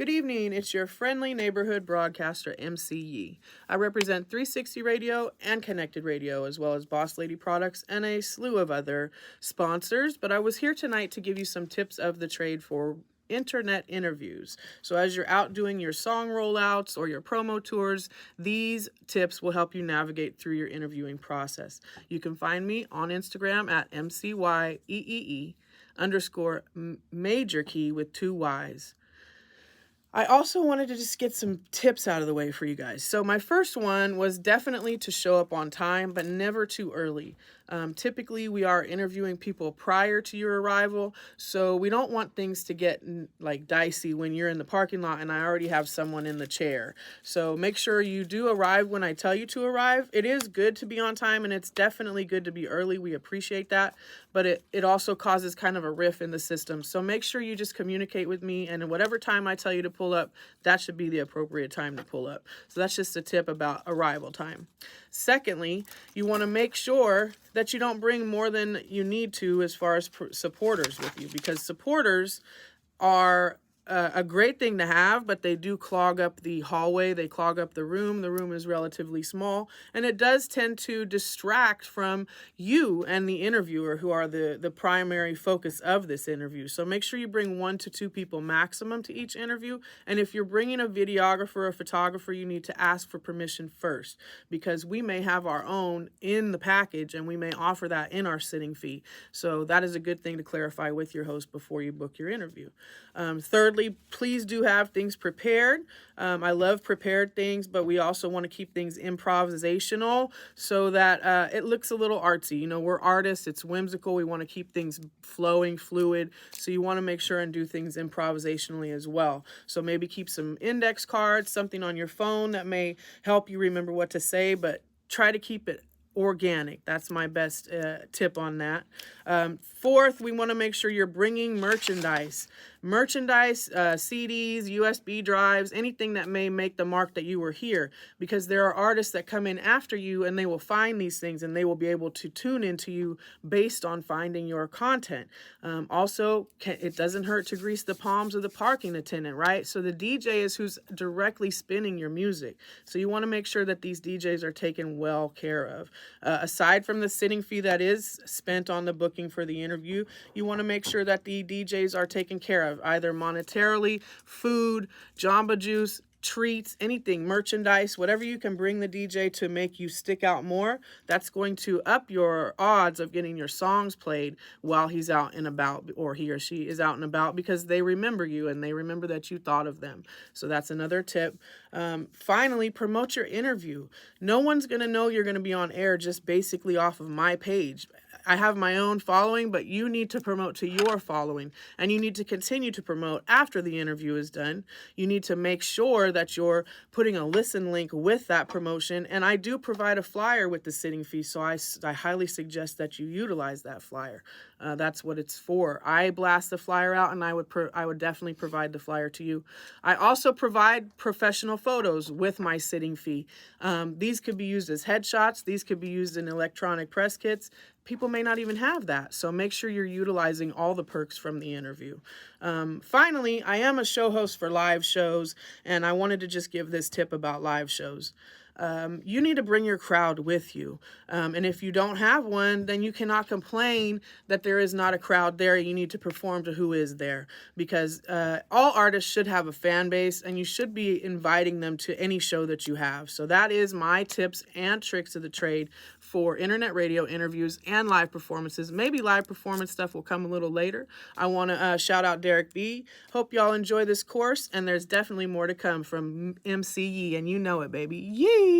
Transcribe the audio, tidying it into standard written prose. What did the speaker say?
Good evening, it's your friendly neighborhood broadcaster, McYeeee. I represent 360 Radio and Connected Radio, as well as Boss Lady Products and a slew of other sponsors, but I was here tonight to give you some tips of the trade for internet interviews. So as you're out doing your song rollouts or your promo tours, these tips will help you navigate through your interviewing process. You can find me on Instagram at McYeeee_major key with 2 Y's. I also wanted to just get some tips out of the way for you guys. So my first one was definitely to show up on time, but never too early. Typically, we are interviewing people prior to your arrival, so we don't want things to get like dicey when you're in the parking lot and I already have someone in the chair. So make sure you do arrive when I tell you to arrive. It is good to be on time, and it's definitely good to be early. We appreciate that, but it also causes kind of a riff in the system. So make sure you just communicate with me, and whatever time I tell you to pull up, that should be the appropriate time to pull up. So that's just a tip about arrival time. Secondly, you want to make sure that you don't bring more than you need to as far as supporters with you, because supporters are a great thing to have, but they do clog up the hallway. They clog up the room. The room is relatively small, and it does tend to distract from you and the interviewer, who are the primary focus of this interview. So make sure you bring 1 to 2 people maximum to each interview. And if you're bringing a videographer or photographer, you need to ask for permission first, because we may have our own in the package and we may offer that in our sitting fee. So that is a good thing to clarify with your host before you book your interview. Thirdly, please do have things prepared. I love prepared things, but we also want to keep things improvisational so that it looks a little artsy. You know, we're artists. It's whimsical. We want to keep things flowing, fluid. So you want to make sure and do things improvisationally as well. So maybe keep some index cards, something on your phone that may help you remember what to say, but try to keep it organic. That's my best tip on that. Fourth, we want to make sure you're bringing merchandise, CDs, USB drives, anything that may make the mark that you were here, because there are artists that come in after you and they will find these things and they will be able to tune into you based on finding your content. Also, it doesn't hurt to grease the palms of the parking attendant, right? So the DJ is who's directly spinning your music. So you want to make sure that these DJs are taken well care of. Aside from the sitting fee that is spent on the booking for the interview, you want to make sure that the DJs are taken care of, either monetarily, food, Jamba Juice, treats, anything, merchandise, whatever you can bring the DJ to make you stick out more. That's going to up your odds of getting your songs played while he's out and about, or he or she is out and about, because they remember you and they remember that you thought of them. So that's another tip. Finally, promote your interview. No one's going to know you're going to be on air just basically off of my page. I have my own following, but you need to promote to your following, and you need to continue to promote after the interview is done. You need to make sure that you're putting a listen link with that promotion, and I do provide a flyer with the sitting fee, so I highly suggest that you utilize that flyer. That's what it's for. I blast the flyer out, and I would definitely provide the flyer to you. I also provide professional photos with my sitting fee. These could be used as headshots. These could be used in electronic press kits. People may not even have that, so make sure you're utilizing all the perks from the interview. Finally, I am a show host for live shows, and I wanted to just give this tip about live shows. You need to bring your crowd with you. And if you don't have one, then you cannot complain that there is not a crowd there. You need to perform to who is there, because all artists should have a fan base, and you should be inviting them to any show that you have. So that is my tips and tricks of the trade for internet radio interviews and live performances. Maybe live performance stuff will come a little later. I want to shout out Derek B. Hope y'all enjoy this course, and there's definitely more to come from McYeeee, and you know it, baby. Yee!